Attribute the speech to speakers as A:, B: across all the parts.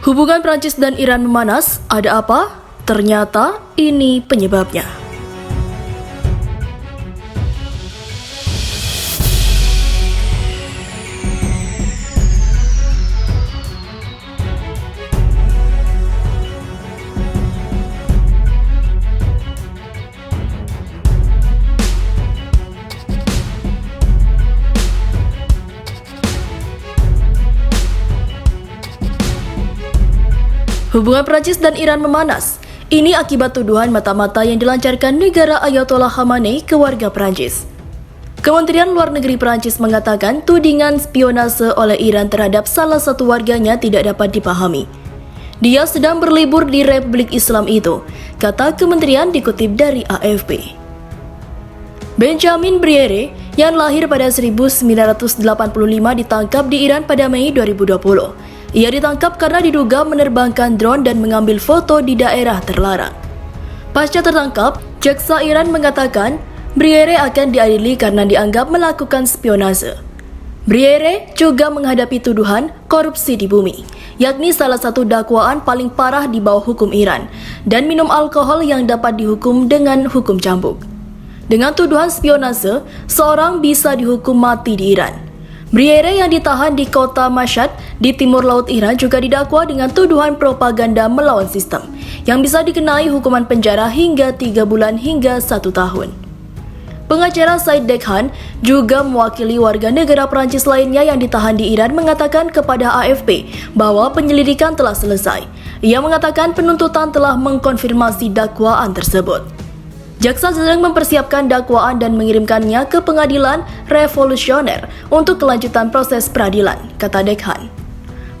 A: Hubungan Prancis dan Iran memanas, ada apa? Ternyata ini penyebabnya. Hubungan Prancis dan Iran memanas. Ini akibat tuduhan mata-mata yang dilancarkan negara Ayatollah Khamenei ke warga Prancis. Kementerian Luar Negeri Prancis mengatakan tudingan spionase oleh Iran terhadap salah satu warganya tidak dapat dipahami. Dia sedang berlibur di Republik Islam itu, kata kementerian dikutip dari AFP. Benjamin Briere yang lahir pada 1985 ditangkap di Iran pada Mei 2020. Ia ditangkap karena diduga menerbangkan drone dan mengambil foto di daerah terlarang. Pasca tertangkap, jaksa Iran mengatakan Briere akan diadili karena dianggap melakukan spionase. Briere juga menghadapi tuduhan korupsi di bumi, yakni salah satu dakwaan paling parah di bawah hukum Iran, dan minum alkohol yang dapat dihukum dengan hukum cambuk. Dengan tuduhan spionase, seorang bisa dihukum mati di Iran. Briere yang ditahan di kota Mashhad di timur laut Iran juga didakwa dengan tuduhan propaganda melawan sistem yang bisa dikenai hukuman penjara hingga 3 bulan hingga 1 tahun. Pengacara Said Dekhan juga mewakili warga negara Prancis lainnya yang ditahan di Iran mengatakan kepada AFP bahwa penyelidikan telah selesai. Ia mengatakan penuntutan telah mengkonfirmasi dakwaan tersebut. Jaksa sedang mempersiapkan dakwaan dan mengirimkannya ke pengadilan revolusioner untuk kelanjutan proses peradilan, kata Dekhan.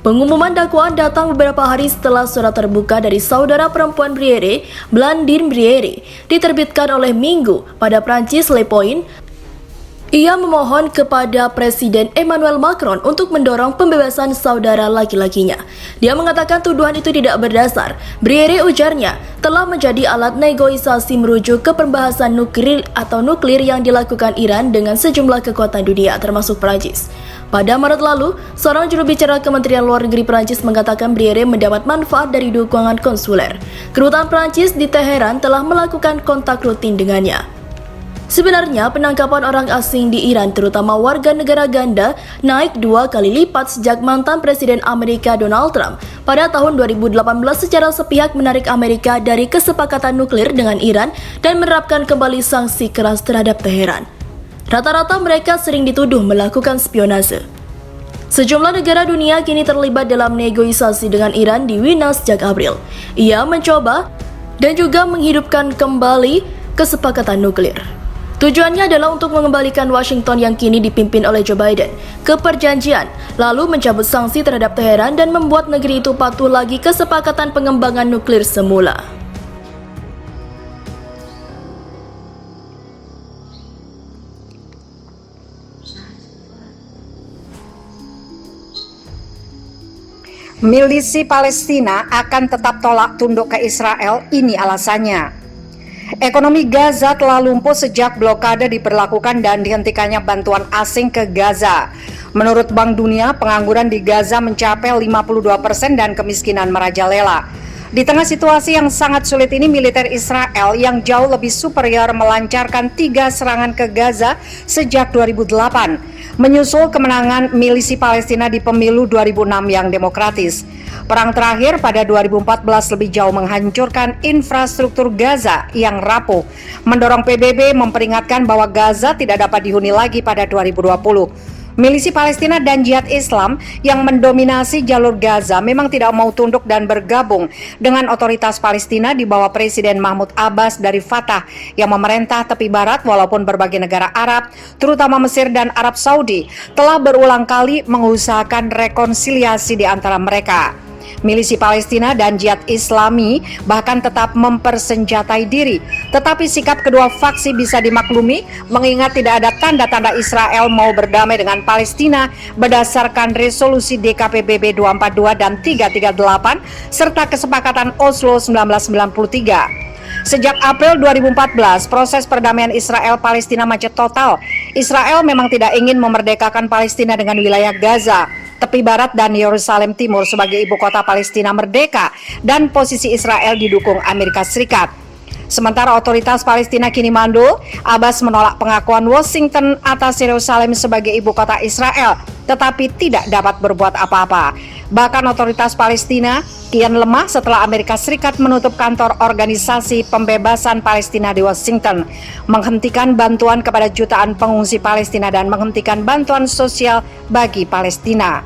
A: Pengumuman dakwaan datang beberapa hari setelah surat terbuka dari saudara perempuan Briere, Blandine Briere, diterbitkan oleh Minggu pada Prancis Le Point. Ia memohon kepada Presiden Emmanuel Macron untuk mendorong pembebasan saudara laki-lakinya. Dia mengatakan tuduhan itu tidak berdasar. Briere, ujarnya, telah menjadi alat negosiasi merujuk ke pembahasan nuklir yang dilakukan Iran dengan sejumlah kekuatan dunia, termasuk Prancis. Pada Maret lalu, seorang juru bicara Kementerian Luar Negeri Prancis mengatakan Briere mendapat manfaat dari dukungan konsuler. Kedutaan Prancis di Teheran telah melakukan kontak rutin dengannya. Sebenarnya, penangkapan orang asing di Iran, terutama warga negara ganda, naik 2 kali lipat sejak mantan Presiden Amerika Donald Trump pada tahun 2018 secara sepihak menarik Amerika dari kesepakatan nuklir dengan Iran dan menerapkan kembali sanksi keras terhadap Teheran. Rata-rata mereka sering dituduh melakukan spionase. Sejumlah negara dunia kini terlibat dalam negosiasi dengan Iran di Wina sejak April. Ia mencoba dan juga menghidupkan kembali kesepakatan nuklir. Tujuannya adalah untuk mengembalikan Washington yang kini dipimpin oleh Joe Biden ke perjanjian, lalu mencabut sanksi terhadap Teheran dan membuat negeri itu patuh lagi kesepakatan pengembangan nuklir semula.
B: Milisi Palestina akan tetap tolak tunduk ke Israel, ini alasannya. Ekonomi Gaza telah lumpuh sejak blokade diberlakukan dan dihentikannya bantuan asing ke Gaza. Menurut Bank Dunia, pengangguran di Gaza mencapai 52% dan kemiskinan merajalela. Di tengah situasi yang sangat sulit ini, militer Israel yang jauh lebih superior melancarkan 3 serangan ke Gaza sejak 2008, menyusul kemenangan milisi Palestina di pemilu 2006 yang demokratis. Perang terakhir pada 2014 lebih jauh menghancurkan infrastruktur Gaza yang rapuh, mendorong PBB memperingatkan bahwa Gaza tidak dapat dihuni lagi pada 2020. Milisi Palestina dan Jihad Islam yang mendominasi jalur Gaza memang tidak mau tunduk dan bergabung dengan otoritas Palestina di bawah Presiden Mahmud Abbas dari Fatah yang memerintah tepi barat, walaupun berbagai negara Arab, terutama Mesir dan Arab Saudi, telah berulang kali mengusahakan rekonsiliasi di antara mereka. Milisi Palestina dan Jihad Islami bahkan tetap mempersenjatai diri. Tetapi sikap kedua faksi bisa dimaklumi mengingat tidak ada tanda-tanda Israel mau berdamai dengan Palestina berdasarkan resolusi DKPBB 242 dan 338 serta kesepakatan Oslo 1993. Sejak April 2014, proses perdamaian Israel-Palestina macet total. Israel memang tidak ingin memerdekakan Palestina dengan wilayah Gaza. tepi barat dan Yerusalem Timur sebagai ibu kota Palestina merdeka, dan posisi Israel didukung Amerika Serikat. Sementara otoritas Palestina kini mandul, Abbas menolak pengakuan Washington atas Yerusalem sebagai ibu kota Israel, tetapi tidak dapat berbuat apa-apa. Bahkan otoritas Palestina kian lemah setelah Amerika Serikat menutup kantor Organisasi Pembebasan Palestina di Washington, menghentikan bantuan kepada jutaan pengungsi Palestina dan menghentikan bantuan sosial bagi Palestina.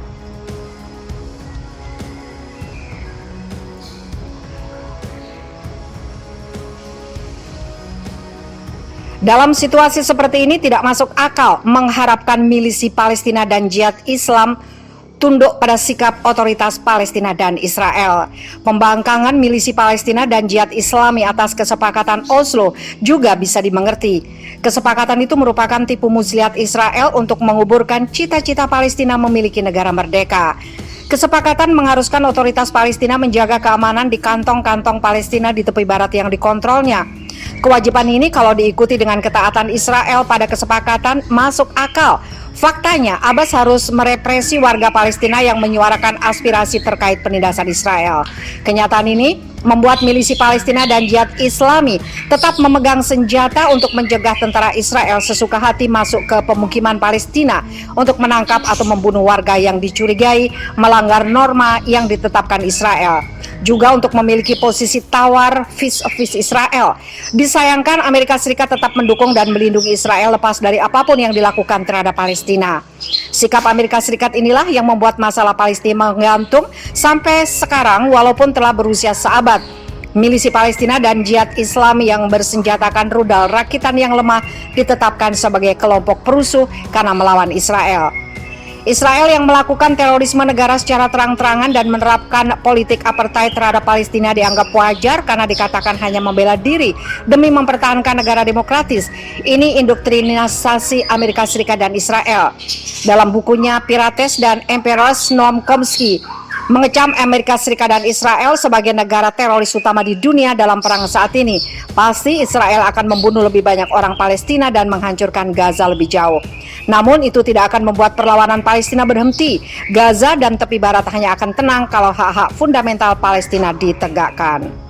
B: Dalam situasi seperti ini tidak masuk akal mengharapkan milisi Palestina dan Jihad Islam tunduk pada sikap otoritas Palestina dan Israel. Pembangkangan milisi Palestina dan Jihad Islami atas kesepakatan Oslo juga bisa dimengerti. Kesepakatan itu merupakan tipu muslihat Israel untuk menguburkan cita-cita Palestina memiliki negara merdeka. Kesepakatan mengharuskan otoritas Palestina menjaga keamanan di kantong-kantong Palestina di tepi barat yang dikontrolnya. Kewajiban ini kalau diikuti dengan ketaatan Israel pada kesepakatan masuk akal. Faktanya, Abbas harus merepresi warga Palestina yang menyuarakan aspirasi terkait penindasan Israel. Kenyataan ini membuat milisi Palestina dan Jihad Islami tetap memegang senjata untuk mencegah tentara Israel sesuka hati masuk ke pemukiman Palestina untuk menangkap atau membunuh warga yang dicurigai melanggar norma yang ditetapkan Israel. Juga untuk memiliki posisi tawar vis-a-vis Israel. Disayangkan Amerika Serikat tetap mendukung dan melindungi Israel lepas dari apapun yang dilakukan terhadap Palestina. Sikap Amerika Serikat inilah yang membuat masalah Palestina menggantung sampai sekarang walaupun telah berusia seabad. Milisi Palestina dan Jihad Islami yang bersenjatakan rudal rakitan yang lemah ditetapkan sebagai kelompok perusuh karena melawan Israel. Israel yang melakukan terorisme negara secara terang-terangan dan menerapkan politik apartheid terhadap Palestina dianggap wajar karena dikatakan hanya membela diri demi mempertahankan negara demokratis. Ini indoktrinisasi Amerika Serikat dan Israel. Dalam bukunya Pirates dan Emperors Noam Chomsky mengecam Amerika Serikat dan Israel sebagai negara teroris utama di dunia dalam perang saat ini. Pasti Israel akan membunuh lebih banyak orang Palestina dan menghancurkan Gaza lebih jauh. Namun itu tidak akan membuat perlawanan Palestina berhenti. Gaza dan tepi barat hanya akan tenang kalau hak-hak fundamental Palestina ditegakkan.